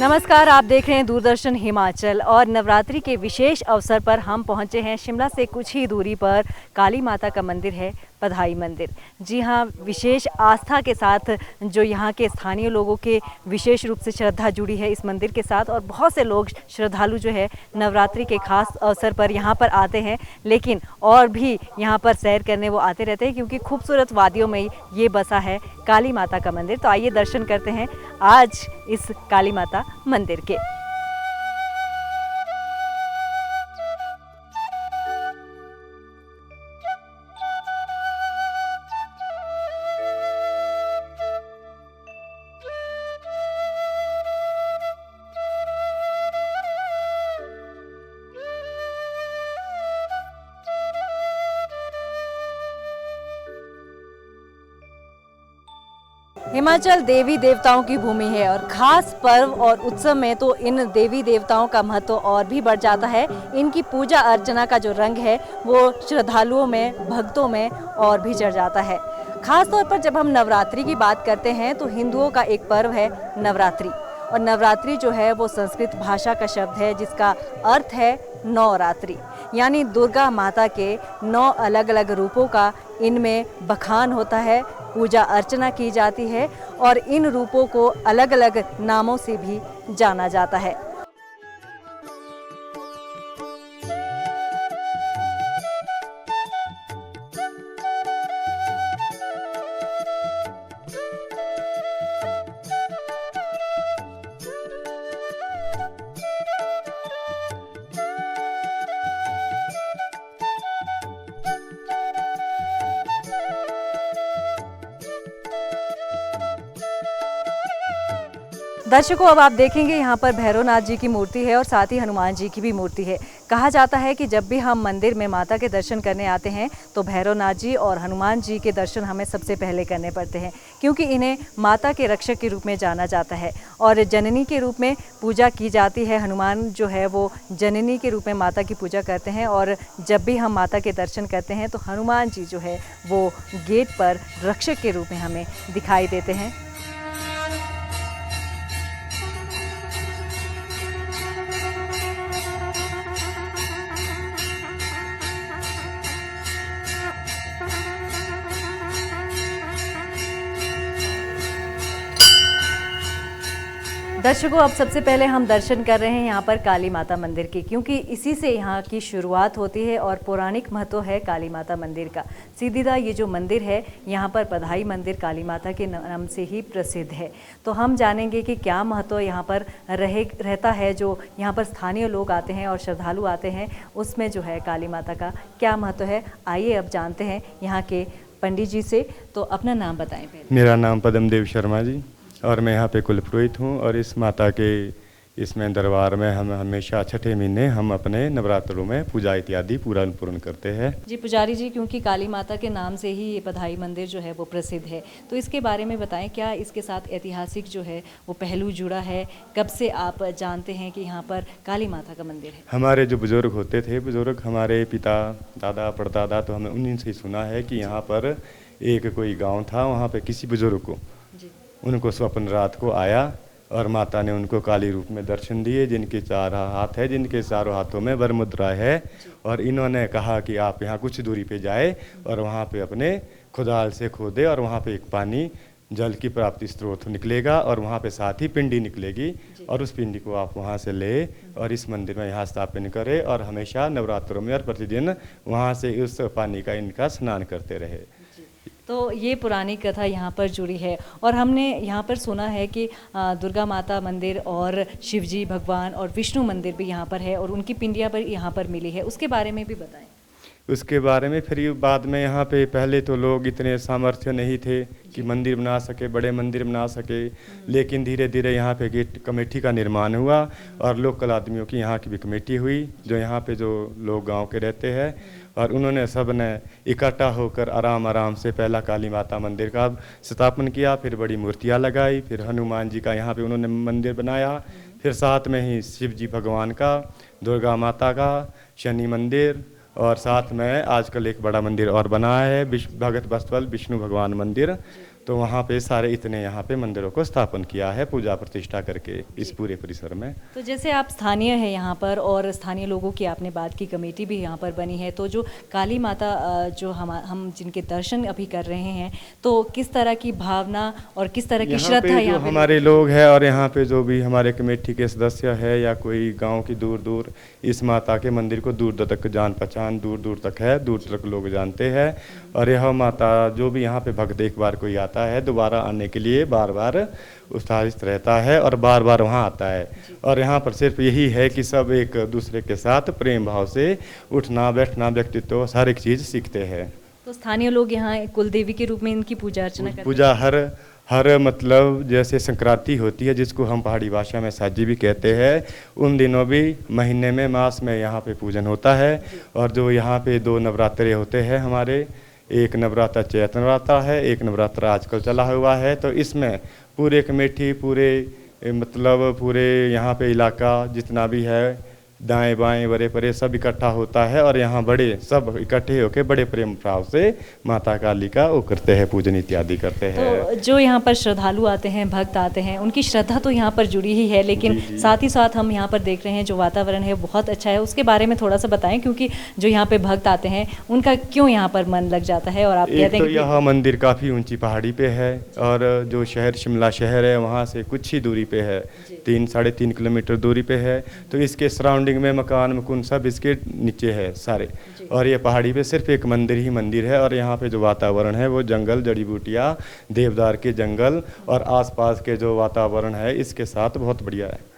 नमस्कार, आप देख रहे हैं दूरदर्शन हिमाचल और नवरात्रि के विशेष अवसर पर हम पहुंचे हैं शिमला से कुछ ही दूरी पर काली माता का मंदिर है, पधाई मंदिर। जी हां, विशेष आस्था के साथ जो यहाँ के स्थानीय लोगों के विशेष रूप से श्रद्धा जुड़ी है इस मंदिर के साथ और बहुत से लोग श्रद्धालु जो है नवरात्रि के खास अवसर पर यहाँ पर आते हैं, लेकिन और भी यहाँ पर सैर करने वो आते रहते हैं क्योंकि खूबसूरत वादियों में ये बसा है काली माता का मंदिर। तो आइए दर्शन करते हैं आज इस काली माता मंदिर के। हिमाचल देवी देवताओं की भूमि है और खास पर्व और उत्सव में तो इन देवी देवताओं का महत्व और भी बढ़ जाता है। इनकी पूजा अर्चना का जो रंग है वो श्रद्धालुओं में, भक्तों में और भी चढ़ जाता है। खास तौर पर जब हम नवरात्रि की बात करते हैं तो हिंदुओं का एक पर्व है नवरात्रि, और नवरात्रि जो है वो संस्कृत भाषा का शब्द है जिसका अर्थ है नवरात्रि, यानी दुर्गा माता के 9 अलग अलग रूपों का इनमें बखान होता है, पूजा अर्चना की जाती है और इन रूपों को अलग अलग नामों से भी जाना जाता है। दर्शकों, अब आप देखेंगे यहाँ पर भैरवनाथ जी की मूर्ति है और साथ ही हनुमान जी की भी मूर्ति है। कहा जाता है कि जब भी हम मंदिर में माता के दर्शन करने आते हैं तो भैरवनाथ जी और हनुमान जी के दर्शन हमें सबसे पहले करने पड़ते हैं, क्योंकि इन्हें माता के रक्षक के रूप में जाना जाता है और जननी के रूप में पूजा की जाती है। हनुमान जो है वो जननी के रूप में माता की पूजा करते हैं और जब भी हम माता के दर्शन करते हैं तो हनुमान जी जो है वो गेट पर रक्षक के रूप में हमें दिखाई देते हैं। दर्शकों, अब सबसे पहले हम दर्शन कर रहे हैं यहाँ पर काली माता मंदिर के, क्योंकि इसी से यहाँ की शुरुआत होती है और पौराणिक महत्व है काली माता मंदिर का। सीधा ये जो मंदिर है यहाँ पर पधाई मंदिर काली माता के नाम से ही प्रसिद्ध है। तो हम जानेंगे कि क्या महत्व यहाँ पर रहता है, जो यहाँ पर स्थानीय लोग आते हैं और श्रद्धालु आते हैं उसमें जो है काली माता का क्या महत्व है। आइए अब जानते हैं यहाँ के पंडित जी से। तो अपना नाम बताएं पहले। मेरा नाम पद्मदेव शर्मा जी और मैं यहाँ पे कुल पुरोहित हूँ और इस माता के इसमें दरबार में हम हमेशा छठे महीने हम अपने नवरात्रों में पूजा इत्यादि पूर्ण करते हैं। जी पुजारी जी, क्योंकि काली माता के नाम से ही ये पधाई मंदिर जो है वो प्रसिद्ध है, तो इसके बारे में बताएं, क्या इसके साथ ऐतिहासिक जो है वो पहलू जुड़ा है? कब से आप जानते हैं कि यहाँ पर काली माता का मंदिर है? हमारे जो बुजुर्ग होते थे, बुजुर्ग हमारे पिता दादा परदादा, तो हमें उन्हीं से सुना है कि यहाँ पर एक कोई गाँव था, वहाँ पर किसी बुजुर्ग को उनको स्वप्न रात को आया और माता ने उनको काली रूप में दर्शन दिए, जिनके 4 हाथ है, जिनके चारों हाथों में वर मुद्रा है, और इन्होंने कहा कि आप यहाँ कुछ दूरी पे जाए और वहाँ पे अपने खुदाल से खोदे और वहाँ पे एक पानी जल की प्राप्ति स्रोत निकलेगा और वहाँ पे साथ ही पिंडी निकलेगी और उस पिंडी को आप वहाँ से ले और इस मंदिर में यहाँ स्थापन करें और हमेशा नवरात्रों में और प्रतिदिन वहाँ से उस पानी का इनका स्नान करते रहे। तो ये पुरानी कथा यहाँ पर जुड़ी है और हमने यहाँ पर सुना है कि दुर्गा माता मंदिर और शिवजी भगवान और विष्णु मंदिर भी यहाँ पर है और उनकी पिंडियाँ पर यहाँ पर मिली है, उसके बारे में भी बताएं। उसके बारे में फिर बाद में यहाँ पे पहले तो लोग इतने सामर्थ्य नहीं थे कि मंदिर बना सके, बड़े मंदिर बना सके, लेकिन धीरे धीरे यहाँ पे गेट कमेटी का निर्माण हुआ और लोकल आदमियों की यहाँ की भी कमेटी हुई, जो यहाँ पे जो लोग गांव के रहते हैं, और उन्होंने सब ने इकट्ठा होकर आराम से पहला काली माता मंदिर का स्थापन किया, फिर बड़ी मूर्तियाँ लगाई, फिर हनुमान जी का यहाँ पे उन्होंने मंदिर बनाया, फिर साथ में ही शिव जी भगवान का, दुर्गा माता का, शनि मंदिर, और साथ में आजकल एक बड़ा मंदिर और बना है भगत बस्तवल विष्णु भगवान मंदिर। तो वहाँ पे सारे इतने यहाँ पे मंदिरों को स्थापन किया है पूजा प्रतिष्ठा करके इस पूरे परिसर में। तो जैसे आप स्थानीय हैं यहाँ पर और स्थानीय लोगों की आपने बात की, कमेटी भी यहाँ पर बनी है, तो जो काली माता जो हम जिनके दर्शन अभी कर रहे हैं, तो किस तरह की भावना और किस तरह की श्रद्धा यहाँ पे हमारे लोग हैं और यहाँ पे जो भी हमारे कमेटी के सदस्य है या कोई गांव की दूर दूर इस माता के मंदिर को दूर दूर तक जान पहचान दूर दूर तक है, दूर तक लोग जानते हैं। और यह माता जो भी यहाँ पे भक्त एक बार कोई आता है दोबारा आने के लिए बार बार उत्साहित रहता है और बार बार वहाँ आता है। और यहाँ पर सिर्फ यही है कि सब एक दूसरे के साथ प्रेम भाव से उठना बैठना व्यक्तित्व हर एक चीज़ सीखते हैं। तो स्थानीय लोग यहाँ कुल देवी के रूप में इनकी पूजा अर्चना करते हैं। पूजा हर मतलब जैसे संक्रांति होती है जिसको हम पहाड़ी भाषा में साजी भी कहते हैं, उन दिनों भी महीने में मास में यहाँ पे पूजन होता है। और जो यहाँ पे 2 नवरात्रे होते हैं हमारे, एक नवरात्र चैत्र नवरात्र है, एक नवरात्र आजकल चला हुआ है। तो इसमें पूरे कमेटी पूरे यहाँ पे इलाका जितना भी है दाएं बाएं बड़े परे सब इकट्ठा होता है और यहाँ बड़े सब इकट्ठे होकर बड़े प्रेम भाव से माता काली का वो करते हैं, पूजन इत्यादि करते हैं। तो जो यहाँ पर श्रद्धालु आते हैं, भक्त आते हैं, उनकी श्रद्धा तो यहाँ पर जुड़ी ही है, लेकिन साथ ही साथ हम यहाँ पर देख रहे हैं जो वातावरण है बहुत अच्छा है। उसके बारे में थोड़ा सा बताएं, क्योंकि जो यहाँ पे भक्त आते हैं उनका क्यों यहाँ पर मन लग जाता है। और आप कहते हैं तो यह मंदिर काफ़ी ऊंची पहाड़ी पे है और जो शहर शिमला शहर है वहाँ से कुछ ही दूरी पे है, 3-3.5 किलोमीटर दूरी पे है। तो इसके सराउंडिंग में मकान मकुन सब इसके नीचे है सारे। और ये पहाड़ी पे सिर्फ एक मंदिर ही मंदिर है। और यहाँ पे जो वातावरण है वो जंगल जड़ी बूटियाँ देवदार के जंगल और आसपास के जो वातावरण है इसके साथ बहुत बढ़िया है।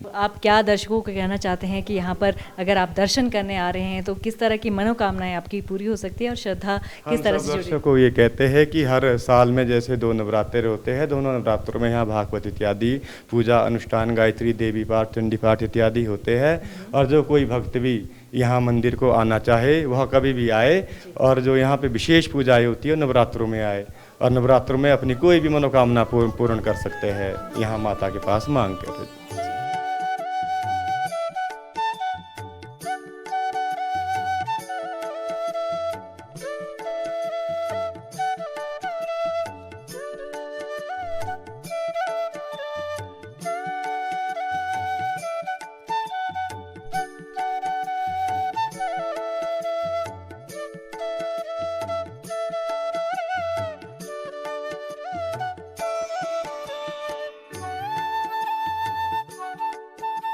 तो आप क्या दर्शकों को कहना चाहते हैं कि यहाँ पर अगर आप दर्शन करने आ रहे हैं तो किस तरह की मनोकामनाएं आपकी पूरी हो सकती है और श्रद्धा किस तरह से जुड़ी? दर्शकों को ये कहते हैं कि हर साल में जैसे 2 नवरात्रे होते हैं, दोनों नवरात्रों में यहाँ भागवत इत्यादि पूजा अनुष्ठान गायत्री देवी पाठ चंडी पाठ इत्यादि होते हैं। और जो कोई भक्त भी यहाँ मंदिर को आना चाहे वह कभी भी आए और जो यहाँ पे विशेष पूजाएं होती है नवरात्रों में आए और नवरात्रों में अपनी कोई भी मनोकामना पूर्ण कर सकते हैं यहाँ माता के पास मांग कर।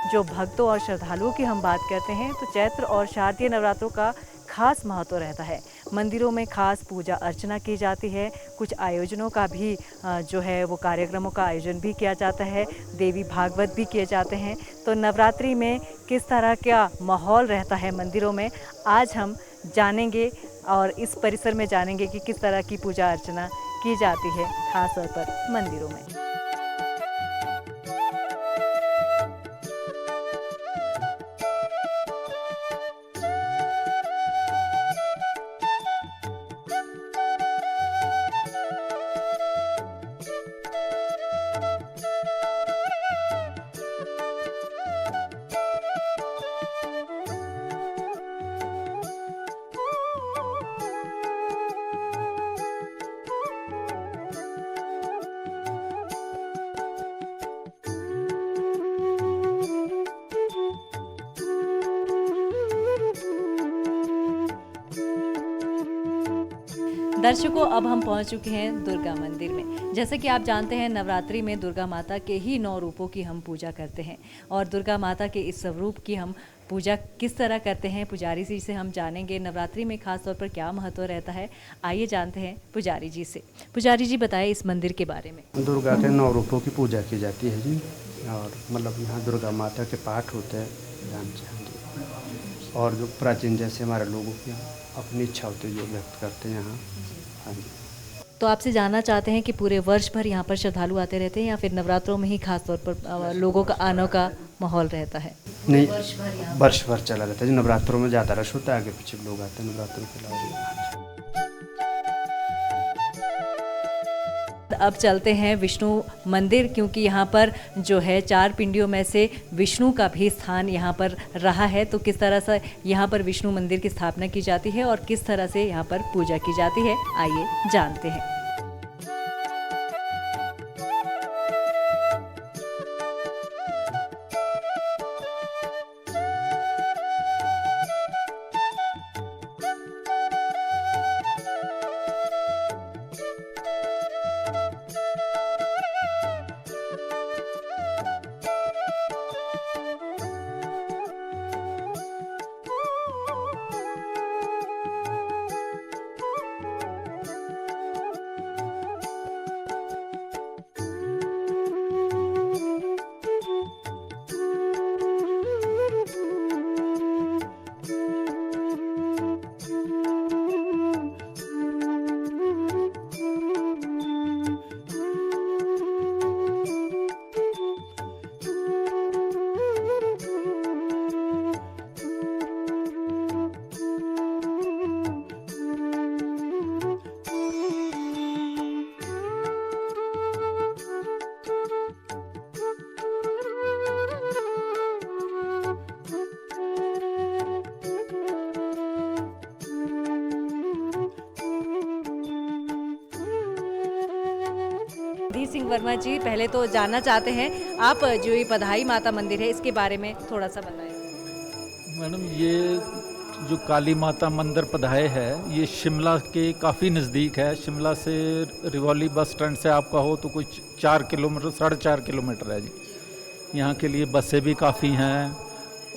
जो भक्तों और श्रद्धालुओं की हम बात करते हैं तो चैत्र और शारदीय नवरात्रों का खास महत्व रहता है। मंदिरों में खास पूजा अर्चना की जाती है, कुछ आयोजनों का भी जो है वो कार्यक्रमों का आयोजन भी किया जाता है, देवी भागवत भी किए जाते हैं। तो नवरात्रि में किस तरह का माहौल रहता है मंदिरों में, आज हम जानेंगे और इस परिसर में जानेंगे कि किस तरह की पूजा अर्चना की जाती है खास तौर पर मंदिरों में। दर्शकों, अब हम पहुंच चुके हैं दुर्गा मंदिर में। जैसे कि आप जानते हैं नवरात्रि में दुर्गा माता के ही 9 रूपों की हम पूजा करते हैं और दुर्गा माता के इस स्वरूप की हम पूजा किस तरह करते हैं पुजारी जी से हम जानेंगे। नवरात्रि में खास तौर पर क्या महत्व रहता है, आइए जानते हैं पुजारी जी से। पुजारी जी बताइए इस मंदिर के बारे में। दुर्गा के 9 रूपों की पूजा की जाती है जी, और मतलब यहाँ दुर्गा माता के पाठ होते हैं और जो प्राचीन जैसे हमारे लोगों की अपनी इच्छा होती है जो व्यक्त करते हैं यहाँ। हाँ जी। तो आपसे जानना चाहते हैं कि पूरे वर्ष भर यहाँ पर श्रद्धालु आते रहते हैं या फिर नवरात्रों में ही खास तौर पर लोगों का आने का माहौल रहता है? नहीं, वर्ष भर चला रहता है जी। नवरात्रों में ज़्यादा रश होता है, आगे पीछे लोग आते हैं नवरात्रों के अलावा। अब चलते हैं विष्णु मंदिर, क्योंकि यहाँ पर जो है 4 पिंडियों में से विष्णु का भी स्थान यहाँ पर रहा है। तो किस तरह से यहाँ पर विष्णु मंदिर की स्थापना की जाती है और किस तरह से यहाँ पर पूजा की जाती है, आइए जानते हैं। धीर सिंह वर्मा जी, पहले तो जानना चाहते हैं आप जो ये पधाई माता मंदिर है इसके बारे में थोड़ा सा बताएं। मैडम, ये जो काली माता मंदिर पधाए है ये शिमला के काफ़ी नज़दीक है। शिमला से रिवॉली बस स्टैंड से आपका हो तो कुछ 4 किलोमीटर 4.5 किलोमीटर है जी। यहाँ के लिए बसें भी काफ़ी हैं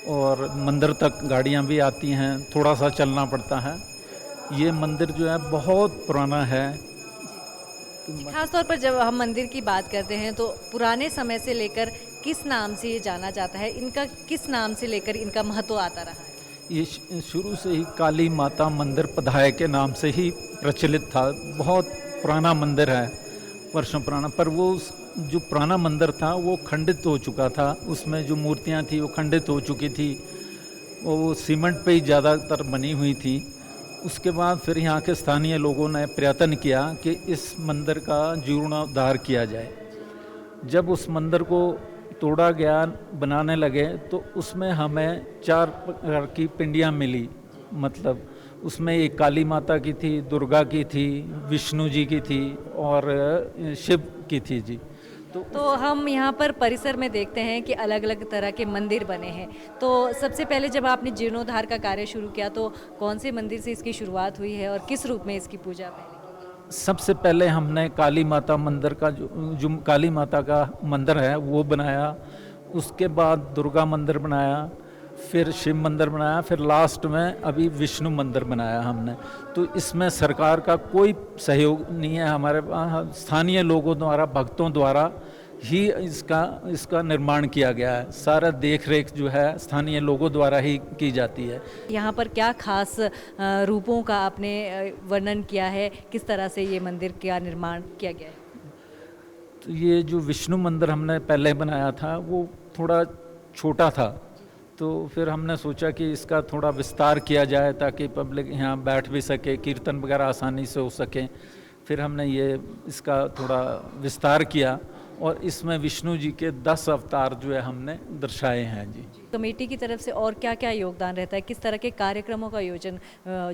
और मंदिर तक गाड़ियाँ भी आती हैं, थोड़ा सा चलना पड़ता है। ये मंदिर जो है बहुत पुराना है। खास तौर पर जब हम मंदिर की बात करते हैं तो पुराने समय से लेकर किस नाम से ये जाना जाता है, इनका किस नाम से लेकर इनका महत्व आता रहा है? ये शुरू से ही काली माता मंदिर पधाए के नाम से ही प्रचलित था। बहुत पुराना मंदिर है, वर्षों पुराना, पर वो जो पुराना मंदिर था वो खंडित हो चुका था। उसमें जो मूर्तियां थी वो खंडित हो चुकी थी, वो सीमेंट पे ही ज़्यादातर बनी हुई थी। उसके बाद फिर यहाँ के स्थानीय लोगों ने प्रयत्न किया कि इस मंदिर का जीर्णोद्धार किया जाए। जब उस मंदिर को तोड़ा गया, बनाने लगे, तो उसमें हमें 4 प्रकार की पिंडियाँ मिली। मतलब उसमें एक काली माता की थी, दुर्गा की थी, विष्णु जी की थी और शिव की थी जी। तो हम यहाँ पर परिसर में देखते हैं कि अलग अलग तरह के मंदिर बने हैं। तो सबसे पहले जब आपने जीर्णोद्धार का कार्य शुरू किया तो कौन से मंदिर से इसकी शुरुआत हुई है और किस रूप में इसकी पूजा पहले? सबसे पहले हमने काली माता मंदिर का जो काली माता का मंदिर है वो बनाया। उसके बाद दुर्गा मंदिर बनाया, फिर शिव मंदिर बनाया, फिर लास्ट में अभी विष्णु मंदिर बनाया हमने। तो इसमें सरकार का कोई सहयोग नहीं है, हमारे स्थानीय लोगों द्वारा, भक्तों द्वारा ही इसका निर्माण किया गया है। सारा देख रेख जो है स्थानीय लोगों द्वारा ही की जाती है। यहाँ पर क्या खास रूपों का आपने वर्णन किया है, किस तरह से ये मंदिर का निर्माण किया गया है? तो ये जो विष्णु मंदिर हमने पहले बनाया था वो थोड़ा छोटा था, तो फिर हमने सोचा कि इसका थोड़ा विस्तार किया जाए ताकि पब्लिक यहाँ बैठ भी सके, कीर्तन वगैरह आसानी से हो सके। फिर हमने ये इसका थोड़ा विस्तार किया और इसमें विष्णु जी के 10 अवतार जो है हमने दर्शाए हैं जी। कमेटी की तरफ से और क्या क्या योगदान रहता है, किस तरह के कार्यक्रमों का आयोजन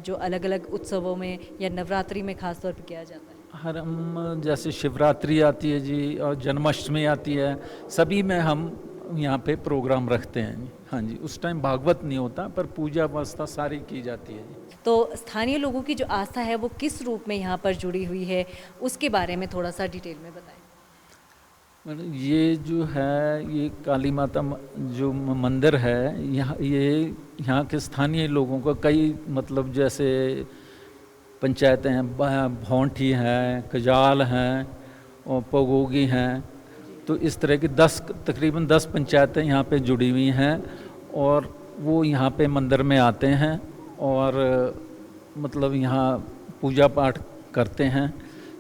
जो अलग अलग उत्सवों में या नवरात्रि में खास तौर पर किया जाता है? हर हम जैसे शिवरात्रि आती है जी और जन्माष्टमी आती है, सभी में हम यहाँ पे प्रोग्राम रखते हैं। हाँ जी, उस टाइम भागवत नहीं होता पर पूजा व्यवस्था सारी की जाती है जी। तो स्थानीय लोगों की जो आस्था है वो किस रूप में यहाँ पर जुड़ी हुई है, उसके बारे में थोड़ा सा डिटेल में बताएं। ये जो है ये काली माता जो मंदिर है, यहाँ के स्थानीय लोगों का कई मतलब जैसे पंचायतें हैं, भौंठी हैं, कजाल हैं और पगोगी हैं। तो इस तरह की तकरीबन 10 पंचायतें यहाँ पे जुड़ी हुई हैं और वो यहाँ पे मंदिर में आते हैं और मतलब यहाँ पूजा पाठ करते हैं।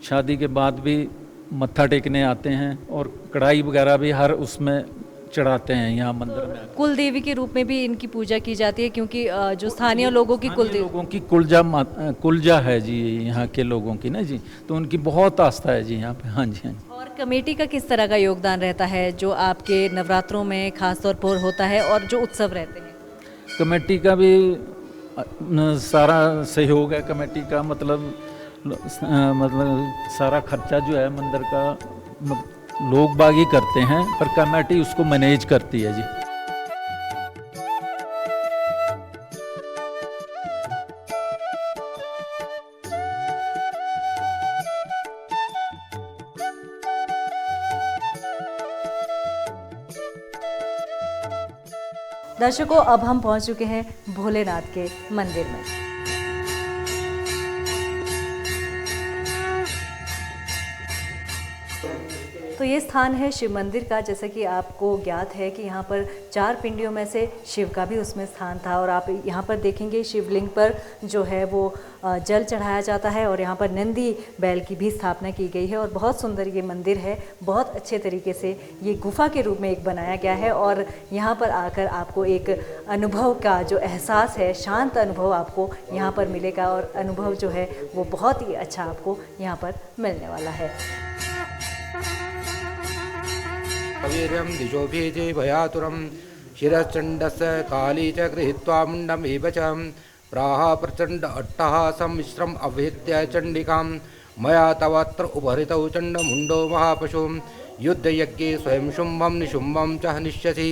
शादी के बाद भी मत्था टेकने आते हैं और कढ़ाई वगैरह भी हर उसमें चढ़ाते हैं यहाँ मंदिर में। कुल देवी के रूप में भी इनकी पूजा की जाती है क्योंकि जो स्थानीय लोगों की कुलजा है जी, यहाँ के लोगों की ना जी, तो उनकी बहुत आस्था है जी यहाँ पे। हाँ जी, हाँ जी। और कमेटी का किस तरह का योगदान रहता है जो आपके नवरात्रों में खास तौर पर होता है और जो उत्सव रहते हैं? कमेटी का भी सारा सहयोग है। कमेटी का मतलब सारा खर्चा जो है मंदिर का लोग बाग ही करते हैं, पर कमेटी उसको मैनेज करती है जी। दर्शकों, अब हम पहुंच चुके हैं भोलेनाथ के मंदिर में। तो ये स्थान है शिव मंदिर का। जैसा कि आपको ज्ञात है कि यहाँ पर 4 पिंडियों में से शिव का भी उसमें स्थान था और आप यहाँ पर देखेंगे शिवलिंग पर जो है वो जल चढ़ाया जाता है और यहाँ पर नंदी बैल की भी स्थापना की गई है और बहुत सुंदर ये मंदिर है। बहुत अच्छे तरीके से ये गुफा के रूप में एक बनाया गया है और यहाँ पर आकर आपको एक अनुभव का जो एहसास है, शांत अनुभव आपको यहाँ पर मिलेगा और अनुभव जो है वो बहुत ही अच्छा आपको यहाँ पर मिलने वाला है। वीर्यं दिशोभिजे भयातुरं शिरश्चण्डस्य काली च गृहीत्वा मुण्डमेव च प्राह प्रचण्ड अट्टहासं मिश्रम् अभेद्य चण्डिकां मया तवत्र उपहृतौ चण्डमुण्डो महापशु युद्धयज्ञे स्वयं शुम्भं निशुम्भं च हनिष्यसि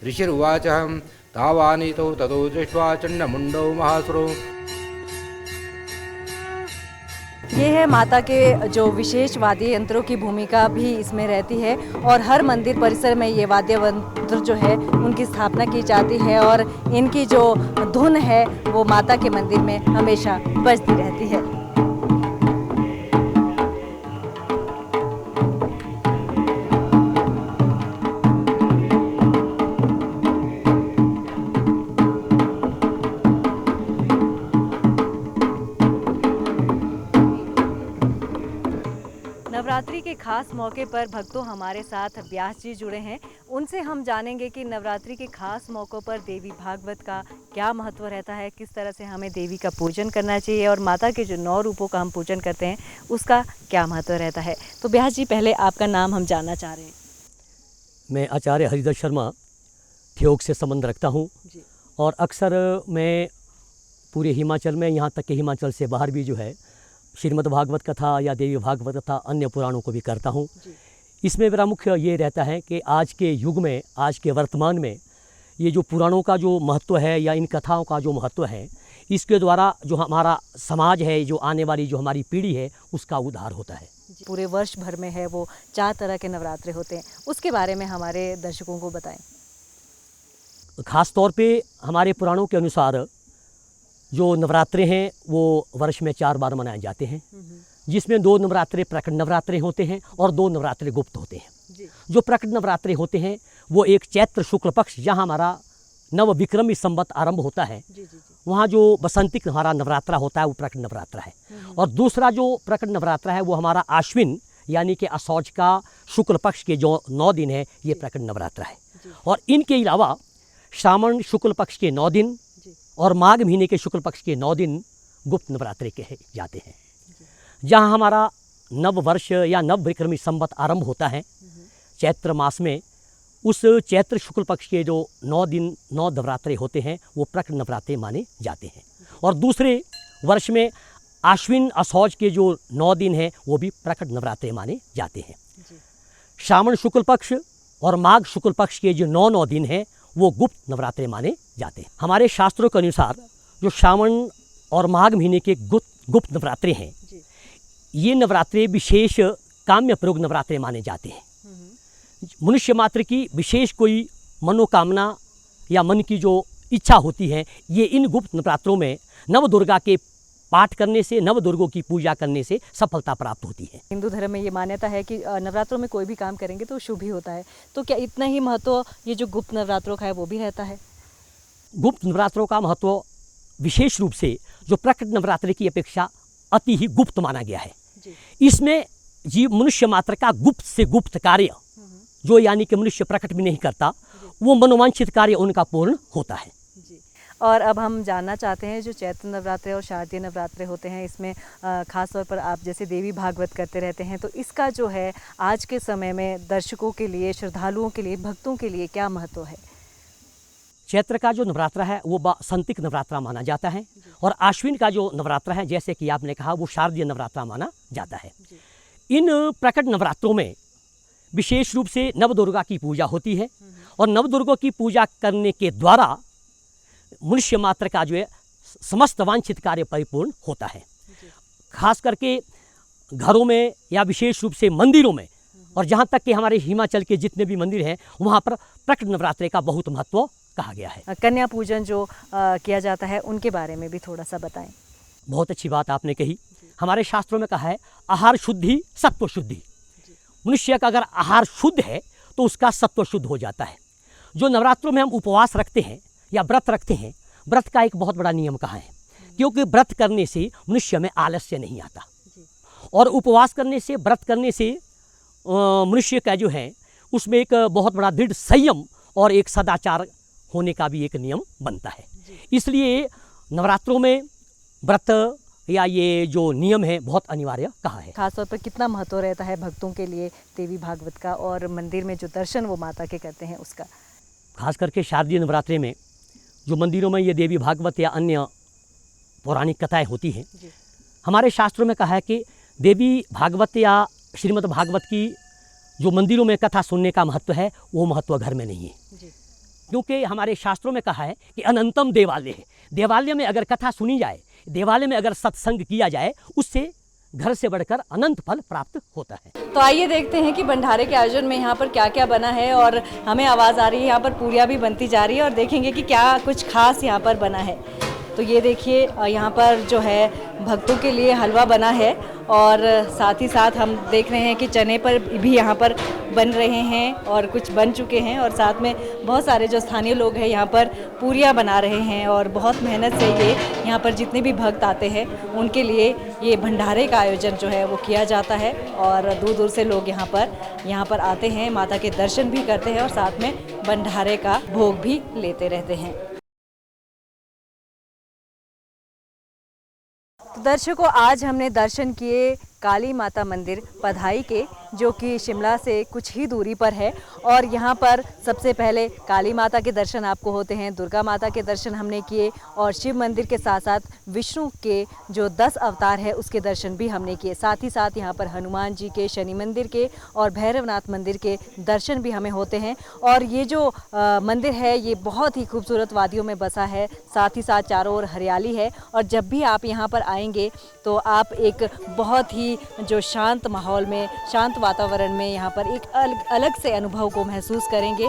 ऋषिर्वाच तावानीतो ततो दृष्ट्वा चण्डमुण्डो महासुरो। ये है माता के जो विशेष वाद्य यंत्रों की भूमिका भी इसमें रहती है और हर मंदिर परिसर में ये वाद्य यंत्र जो है उनकी स्थापना की जाती है और इनकी जो धुन है वो माता के मंदिर में हमेशा बजती रहती है। नवरात्रि के खास मौके पर भक्तों हमारे साथ व्यास जी जुड़े हैं। उनसे हम जानेंगे कि नवरात्रि के खास मौक़ों पर देवी भागवत का क्या महत्व रहता है, किस तरह से हमें देवी का पूजन करना चाहिए और माता के जो 9 रूपों का हम पूजन करते हैं उसका क्या महत्व रहता है। तो व्यास जी, पहले आपका नाम हम जानना चाह रहे हैं। मैं आचार्य हरिदत्त शर्मा ठियोग से संबंध रखता हूँ और अक्सर मैं पूरे हिमाचल में, यहाँ तक कि हिमाचल से बाहर भी जो है श्रीमद् भागवत कथा या देवी भागवत कथा अन्य पुराणों को भी करता हूँ। इसमें मेरा मुख्य ये रहता है कि आज के युग में, आज के वर्तमान में ये जो पुराणों का जो महत्व है या इन कथाओं का जो महत्व है, इसके द्वारा जो हमारा समाज है, जो आने वाली जो हमारी पीढ़ी है, उसका उद्धार होता है। पूरे वर्ष भर में है वो 4 तरह के नवरात्रे होते हैं, उसके बारे में हमारे दर्शकों को बताएं। ख़ास तौर पे हमारे पुराणों के अनुसार जो नवरात्रे हैं वो वर्ष में 4 बार मनाए जाते हैं, जिसमें 2 नवरात्रे प्रकट नवरात्रे होते हैं और 2 नवरात्रे गुप्त होते हैं। जो प्रकट नवरात्रे होते हैं वो एक चैत्र शुक्ल पक्ष, जहाँ हमारा नव विक्रमी संवत आरंभ होता है, वहाँ जो बसंतिक हमारा नवरात्रा होता है वो प्रकट नवरात्रा है। और दूसरा जो प्रकट नवरात्रा है वो हमारा आश्विन यानी कि असौज का शुक्ल पक्ष के जो 9 दिन है, ये प्रकट नवरात्रा है। और इनके अलावा श्रावण शुक्ल पक्ष के 9 दिन और माघ महीने के शुक्ल पक्ष के 9 दिन गुप्त नवरात्रे कहे जाते हैं, जहाँ हमारा नव वर्ष या नव विक्रमी संवत आरंभ होता है चैत्र मास में। उस चैत्र शुक्ल पक्ष के जो 9 दिन 9 नवरात्रे होते हैं वो प्रकट नवरात्रे माने जाते हैं। और दूसरे वर्ष में आश्विन असौज के जो 9 दिन हैं वो भी प्रकट नवरात्रे माने जाते हैं। श्रावण शुक्ल पक्ष और माघ शुक्ल पक्ष के जो 9 दिन हैं वो गुप्त नवरात्रे माने जाते हैं। हमारे शास्त्रों के अनुसार जो श्रावण और माघ महीने के गुप्त नवरात्रे हैं, ये नवरात्रे विशेष काम्य प्रयोग नवरात्रे माने जाते हैं। मनुष्य मात्र की विशेष कोई मनोकामना या मन की जो इच्छा होती है, ये इन गुप्त नवरात्रों में नव दुर्गा के पाठ करने से, नव दुर्गों की पूजा करने से सफलता प्राप्त होती है। हिंदू धर्म में ये मान्यता है कि नवरात्रों में कोई भी काम करेंगे तो शुभ ही होता है, तो क्या इतना ही महत्व ये जो गुप्त नवरात्रों का है वो भी रहता है? गुप्त नवरात्रों का महत्व विशेष रूप से जो प्रकट नवरात्रि की अपेक्षा अति ही गुप्त माना गया है। इसमें जीव मनुष्य मात्र का गुप्त से गुप्त कार्य, जो यानी कि मनुष्य प्रकट भी नहीं करता, वो मनोवांछित कार्य उनका पूर्ण होता है। और अब हम जानना चाहते हैं जो चैत्र नवरात्रे और शारदीय नवरात्रे होते हैं, इसमें ख़ास तौर पर आप जैसे देवी भागवत करते रहते हैं, तो इसका जो है आज के समय में दर्शकों के लिए, श्रद्धालुओं के लिए, भक्तों के लिए क्या महत्व है? चैत्र का जो नवरात्रा है वो बसंतिक नवरात्रा माना जाता है और आश्विन का जो नवरात्रा है, जैसे कि आपने कहा, वो शारदीय नवरात्रा माना जाता है। इन प्रकट नवरात्रों में विशेष रूप से नवदुर्गा की पूजा होती है और नवदुर्गों की पूजा करने के द्वारा मनुष्य मात्र का जो है समस्त वांछित कार्य परिपूर्ण होता है। खास करके घरों में या विशेष रूप से मंदिरों में, और जहाँ तक कि हमारे हिमाचल के जितने भी मंदिर हैं वहाँ पर प्रकट नवरात्रे का बहुत महत्व कहा गया है। कन्या पूजन जो किया जाता है उनके बारे में भी थोड़ा सा बताएं। बहुत अच्छी बात आपने कही। हमारे शास्त्रों में कहा है आहार शुद्धि सत्व शुद्धि। मनुष्य का अगर आहार शुद्ध है तो उसका सत्व शुद्ध हो जाता है। जो नवरात्रों में हम उपवास रखते हैं या व्रत रखते हैं, व्रत का एक बहुत बड़ा नियम कहा है, क्योंकि व्रत करने से मनुष्य में आलस्य नहीं आता और उपवास करने से, व्रत करने से मनुष्य का जो है उसमें एक बहुत बड़ा दृढ़ संयम और एक सदाचार होने का भी एक नियम बनता है। इसलिए नवरात्रों में व्रत या ये जो नियम है बहुत अनिवार्य कहा है। खासतौर पर कितना महत्व रहता है भक्तों के लिए देवी भागवत का और मंदिर में जो दर्शन वो माता के करते हैं उसका? खास करके शारदीय नवरात्रे में जो मंदिरों में ये देवी भागवत या अन्य पौराणिक कथाएं होती हैं, हमारे शास्त्रों में कहा है कि देवी भागवत या श्रीमद् भागवत की जो मंदिरों में कथा सुनने का महत्व है, वो महत्व घर में नहीं है। क्योंकि हमारे शास्त्रों में कहा है कि अनंतम देवालय है। देवालय में अगर कथा सुनी जाए, देवालय में अगर सत्संग किया जाए, उससे घर से बढ़कर अनंत फल प्राप्त होता है। तो आइए देखते हैं कि भंडारे के आयोजन में यहाँ पर क्या क्या बना है, और हमें आवाज़ आ रही है यहाँ पर पूरियाँ भी बनती जा रही है, और देखेंगे कि क्या कुछ खास यहाँ पर बना है। तो ये देखिए यहाँ पर जो है भक्तों के लिए हलवा बना है, और साथ ही साथ हम देख रहे हैं कि चने पर भी यहाँ पर बन रहे हैं और कुछ बन चुके हैं, और साथ में बहुत सारे जो स्थानीय लोग हैं यहाँ पर पूरियाँ बना रहे हैं, और बहुत मेहनत से ये यहाँ पर जितने भी भक्त आते हैं उनके लिए ये भंडारे का आयोजन जो है वो किया जाता है। और दूर दूर से लोग यहाँ पर आते हैं, माता के दर्शन भी करते हैं और साथ में भंडारे का भोग भी लेते रहते हैं। तो दर्शकों, आज हमने दर्शन किए काली माता मंदिर पधाई के, जो कि शिमला से कुछ ही दूरी पर है। और यहाँ पर सबसे पहले काली माता के दर्शन आपको होते हैं, दुर्गा माता के दर्शन हमने किए, और शिव मंदिर के साथ साथ विष्णु के जो 10 अवतार है उसके दर्शन भी हमने किए। साथ ही साथ यहाँ पर हनुमान जी के, शनि मंदिर के और भैरवनाथ मंदिर के दर्शन भी हमें होते हैं। और ये जो मंदिर है ये बहुत ही खूबसूरत वादियों में बसा है, साथ ही साथ चारों ओर हरियाली है। और जब भी आप यहाँ पर आएंगे तो आप एक बहुत ही जो शांत माहौल में, शांत वातावरण में यहाँ पर एक अलग से अनुभव को महसूस करेंगे।